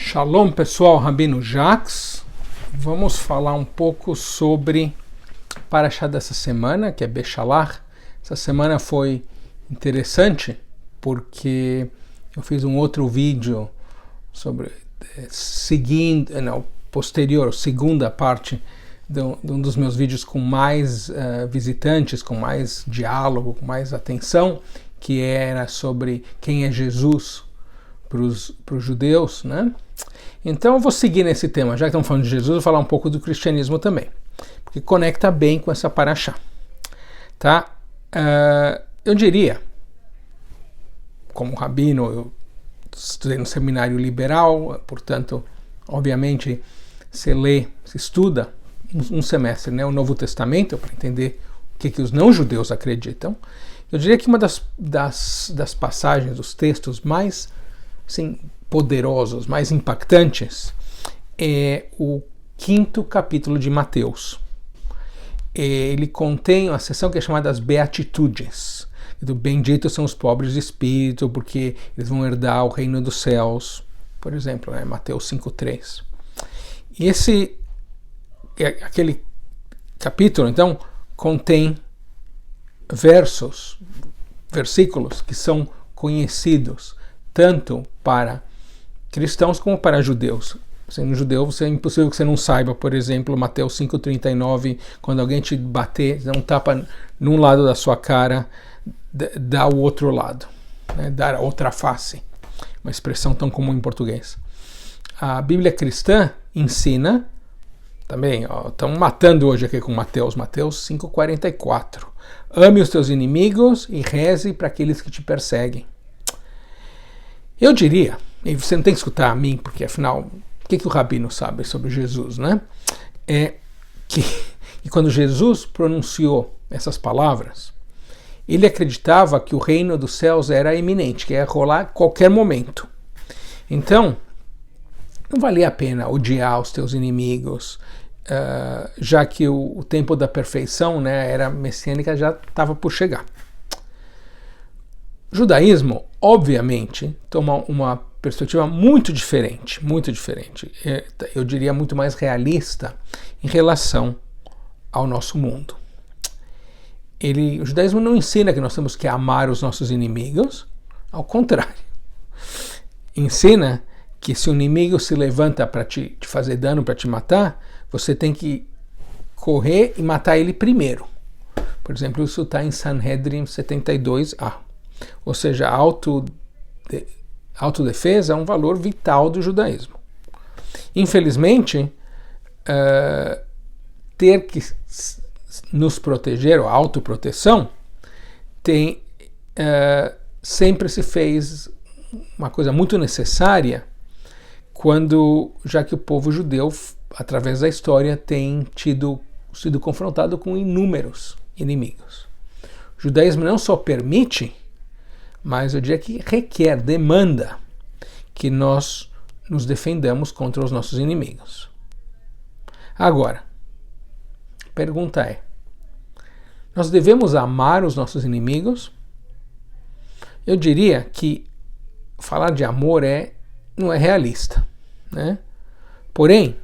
Shalom pessoal, Rabino Jacques. Vamos falar um pouco sobre Parashá dessa semana, que é Beshalach. Essa semana foi interessante porque eu fiz um outro vídeo sobre segunda parte de um dos meus vídeos com mais visitantes, com mais diálogo, com mais atenção, que era sobre quem é Jesus para os judeus, né? Então eu vou seguir nesse tema, já que estamos falando de Jesus, eu vou falar um pouco do cristianismo também, porque conecta bem com essa paraxá, tá? Eu diria, como rabino, eu estudei no seminário liberal, portanto, obviamente, você lê, você estuda um semestre, né, o Novo Testamento, para entender o que os não-judeus acreditam. Eu diria que uma das passagens, dos textos mais poderosos, mais impactantes, é o 5º capítulo de Mateus. Ele contém uma seção que é chamada as Beatitudes. Benditos são os pobres de espírito, porque eles vão herdar o reino dos céus, por exemplo, né? Mateus 5:3. E aquele capítulo, então, contém versículos que são conhecidos tanto para cristãos como para judeus. Sendo judeu, é impossível que você não saiba, por exemplo, Mateus 5:39, quando alguém te bater, dá um tapa num lado da sua cara, dá o outro lado, né? Dar a outra face, uma expressão tão comum em português. A Bíblia cristã ensina, também, estamos matando hoje aqui com Mateus 5:44, ame os teus inimigos e reze para aqueles que te perseguem. Eu diria, e você não tem que escutar a mim, porque afinal, o que o rabino sabe sobre Jesus, né? É que quando Jesus pronunciou essas palavras, ele acreditava que o reino dos céus era iminente, que ia rolar a qualquer momento. Então, não valia a pena odiar os teus inimigos, já que o tempo da perfeição, né, era messiânica, já estava por chegar. O judaísmo, obviamente, toma uma perspectiva muito diferente, eu diria muito mais realista em relação ao nosso mundo. O judaísmo não ensina que nós temos que amar os nossos inimigos, ao contrário. Ensina que se o inimigo se levanta para te fazer dano, para te matar, você tem que correr e matar ele primeiro. Por exemplo, isso está em Sanhedrin 72a. Ou seja, a autodefesa é um valor vital do judaísmo. Infelizmente, ter que nos proteger, ou a autoproteção, sempre se fez uma coisa muito necessária, já que o povo judeu, através da história, tem sido confrontado com inúmeros inimigos. O judaísmo não só permite, mas eu diria que demanda que nós nos defendamos contra os nossos inimigos. Agora, a pergunta é, nós devemos amar os nossos inimigos? Eu diria que falar de amor não é realista, né? Porém,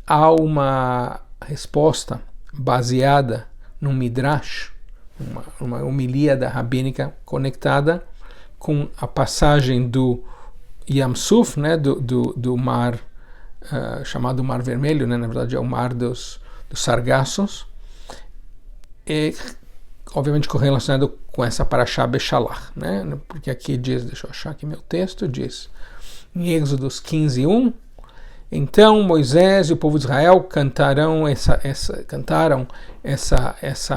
há uma resposta baseada no Midrash, uma homilíada rabínica conectada com a passagem do Yam Suf, né, do mar, chamado Mar Vermelho, né, na verdade é o Mar dos Sargassos, e obviamente correlacionado com essa Parashá Beshalach, né, porque aqui diz, deixa eu achar aqui meu texto, diz em Êxodos 15:1, então Moisés e o povo de Israel cantaram essa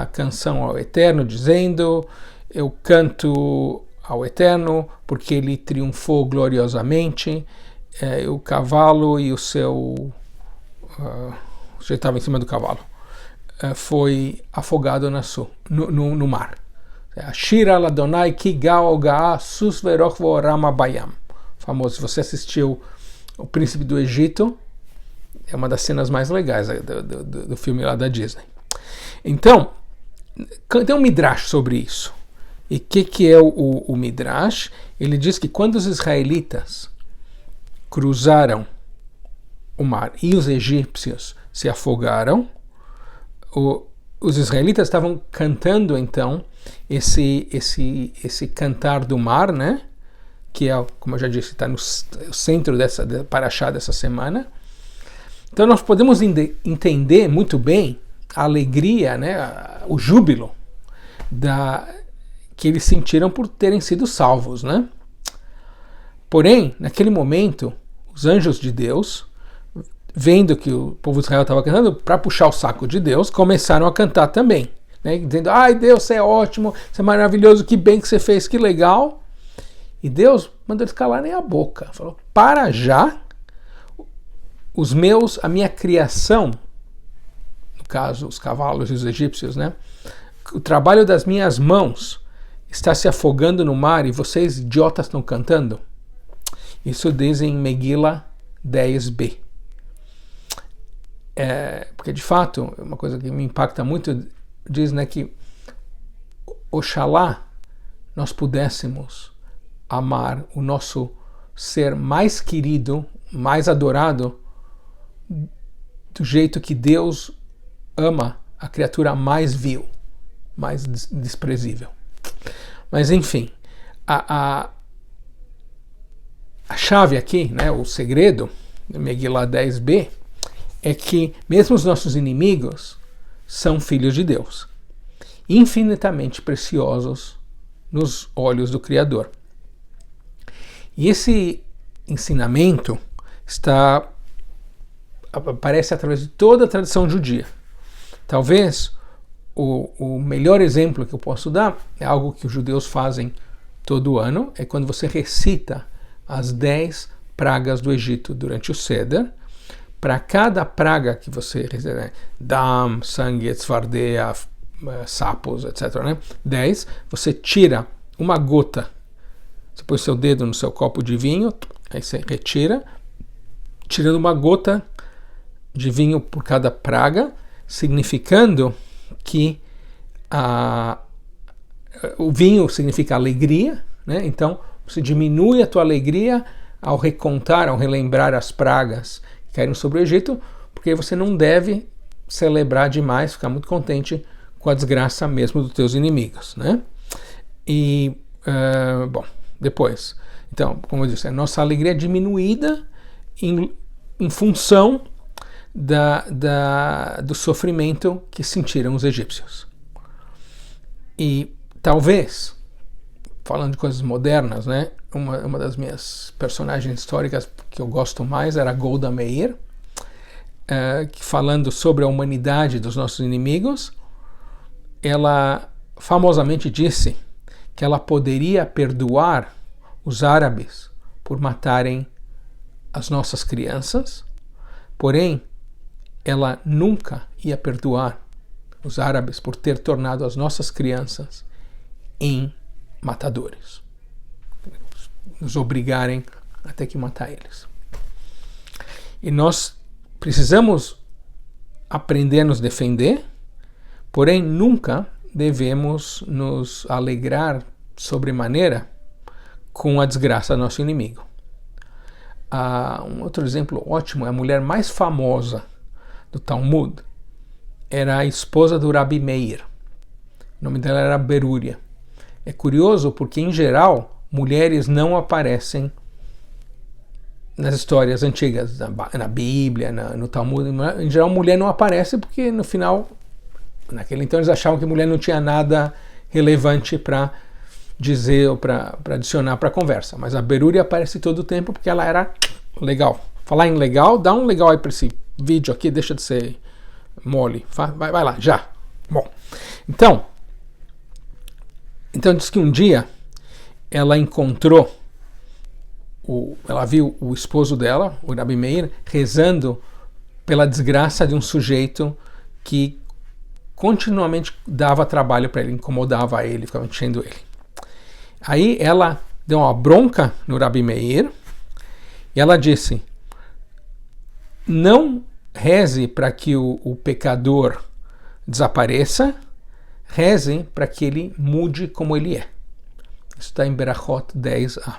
canção ao Eterno, dizendo, eu canto ao Eterno porque ele triunfou gloriosamente, o cavalo e o seu... já estava em cima do cavalo, foi afogado no mar. Shira Ladonai Kigal Ga'a Sus Veroch Vorama Bayam. Famoso, se você assistiu O Príncipe do Egito, é uma das cenas mais legais do filme lá da Disney. Então, tem um Midrash sobre isso. E o que é o Midrash? Ele diz que quando os israelitas cruzaram o mar e os egípcios se afogaram, os israelitas estavam cantando então esse cantar do mar, né? Que é, como eu já disse, está no centro dessa paraxá dessa semana. Então nós podemos entender muito bem a alegria, né? O júbilo que eles sentiram por terem sido salvos, né? Porém, naquele momento, os anjos de Deus, vendo que o povo de Israel estava cantando, para puxar o saco de Deus, começaram a cantar também, né? Dizendo: ai Deus, você é ótimo, você é maravilhoso, que bem que você fez, que legal. E Deus mandou eles calarem a boca, falou: para já, a minha criação, no caso os cavalos e os egípcios, né? O trabalho das minhas mãos está se afogando no mar e vocês idiotas estão cantando. Isso diz em Megillah 10b. Porque de fato, uma coisa que me impacta muito, diz, né, que oxalá nós pudéssemos amar o nosso ser mais querido, mais adorado, do jeito que Deus ama a criatura mais vil, mais desprezível. Mas enfim, a chave aqui, né, o segredo do Megillah 10b, é que mesmo os nossos inimigos são filhos de Deus, infinitamente preciosos nos olhos do Criador. E esse ensinamento aparece através de toda a tradição judia. Talvez o melhor exemplo que eu posso dar é algo que os judeus fazem todo ano, é quando você recita as 10 pragas do Egito durante o Seder. Para cada praga que você recebe, né? Dam, sangue, tzvardeia, sapos, etc., né? 10, você tira uma gota, você põe seu dedo no seu copo de vinho, aí você retira, tirando uma gota de vinho por cada praga, significando que o vinho significa alegria, né? Então você diminui a tua alegria ao relembrar as pragas que caíram sobre o Egito, porque você não deve celebrar demais, ficar muito contente com a desgraça mesmo dos teus inimigos, né? E, bom, depois, então, como eu disse, a nossa alegria é diminuída em função do sofrimento que sentiram os egípcios. E talvez, falando de coisas modernas, né, uma das minhas personagens históricas que eu gosto mais era Golda Meir, que, falando sobre a humanidade dos nossos inimigos, ela famosamente disse que ela poderia perdoar os árabes por matarem as nossas crianças, porém ela nunca ia perdoar os árabes por ter tornado as nossas crianças em matadores, nos obrigarem a ter que matar eles. E nós precisamos aprender a nos defender, porém nunca devemos nos alegrar sobremaneira com a desgraça do nosso inimigo. Um outro exemplo ótimo é a mulher mais famosa do Talmud, era a esposa do Rabi Meir. O nome dela era Berúria. É curioso porque, em geral, mulheres não aparecem nas histórias antigas, na Bíblia, no Talmud. Em geral, mulher não aparece porque, no final, naquele então, eles achavam que mulher não tinha nada relevante para dizer ou para adicionar para a conversa. Mas a Berúria aparece todo o tempo porque ela era legal. Falar em legal, dá um legal aí para esse vídeo aqui, deixa de ser mole. Vai lá, já. Bom, então diz que um dia ela ela viu o esposo dela, o Rabi Meir, rezando pela desgraça de um sujeito que continuamente dava trabalho para ele, incomodava ele, ficava enchendo ele. Aí ela deu uma bronca no Rabi Meir e ela disse: não reze para que o pecador desapareça, reze para que ele mude como ele é. Isso está em Berachot 10a.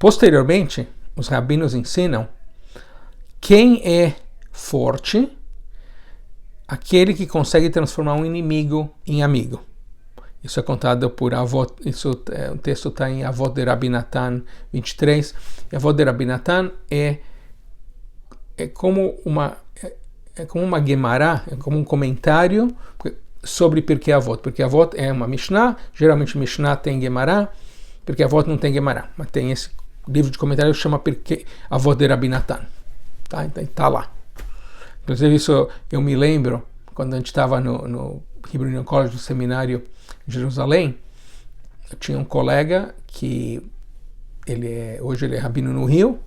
Posteriormente, os rabinos ensinam quem é forte, aquele que consegue transformar um inimigo em amigo. Isso é contado por Avot, o texto está em Avot de Rabbi Natan 23. E Avot de Rabbi Natan é como uma Gemara, é como um comentário sobre Pirkei Avot. Porque Avot é uma Mishnah, geralmente Mishnah tem Gemara, porque Avot não tem Gemara, mas tem esse livro de comentário que chama Pirkei Avot de Rabbi Natan. Tá? Então está lá. Inclusive isso eu me lembro, quando a gente estava no Hebrew Union College, no seminário em Jerusalém, eu tinha um colega que hoje ele é rabino no Rio,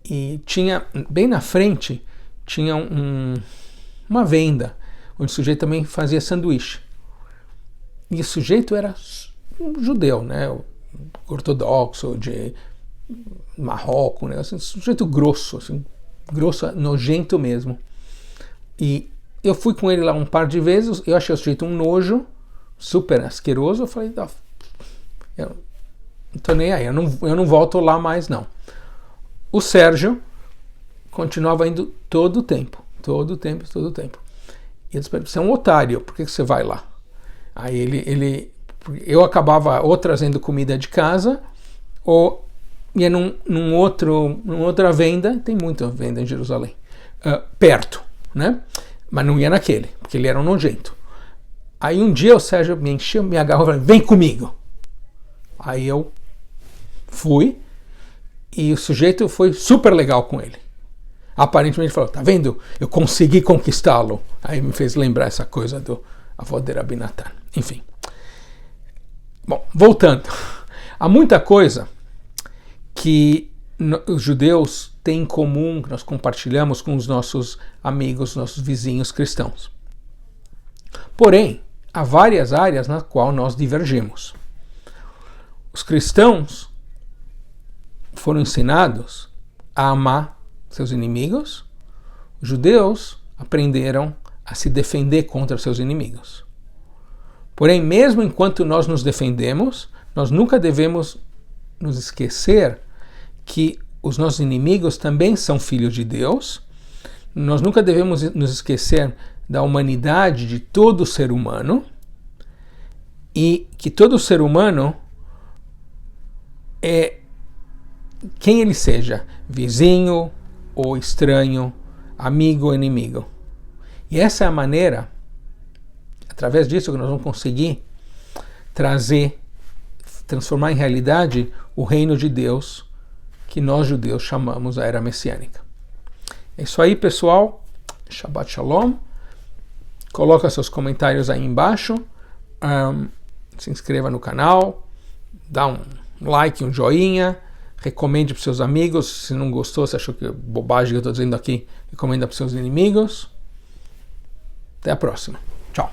e tinha, bem na frente, tinha uma venda, onde o sujeito também fazia sanduíche. E o sujeito era um judeu, né, ortodoxo, de Marrocos, né, assim, um sujeito grosso, assim, grosso, nojento mesmo. E eu fui com ele lá um par de vezes, eu achei o sujeito um nojo, super asqueroso, eu falei, eu não tô nem aí, eu não volto lá mais não. O Sérgio continuava indo todo o tempo. E eles perguntaram, você é um otário, por que você vai lá? Aí eu acabava ou trazendo comida de casa, ou ia numa outra venda, tem muita venda em Jerusalém, perto, né? Mas não ia naquele, porque ele era um nojento. Aí um dia o Sérgio me encheu, me agarrou e falou, vem comigo. Aí eu fui, e o sujeito foi super legal com ele. Aparentemente ele falou, tá vendo? Eu consegui conquistá-lo. Aí me fez lembrar essa coisa do Avot de Rabbi Natan. Enfim. Bom, voltando. Há muita coisa que os judeus têm em comum, que nós compartilhamos com os nossos amigos, nossos vizinhos cristãos. Porém, há várias áreas nas quais nós divergimos. Os cristãos foram ensinados a amar seus inimigos, os judeus aprenderam a se defender contra seus inimigos. Porém, mesmo enquanto nós nos defendemos, nós nunca devemos nos esquecer que os nossos inimigos também são filhos de Deus. Nós nunca devemos nos esquecer da humanidade de todo ser humano e que todo ser humano é quem ele seja, vizinho ou estranho, amigo ou inimigo. E essa é a maneira, através disso, que nós vamos conseguir transformar em realidade o reino de Deus que nós judeus chamamos a era messiânica. É isso aí, pessoal. Shabbat Shalom. Coloca seus comentários aí embaixo. Se inscreva no canal. Dá um like, um joinha. Recomende para os seus amigos. Se não gostou, se achou que é bobagem que eu estou dizendo aqui, recomenda para os seus inimigos. Até a próxima. Tchau.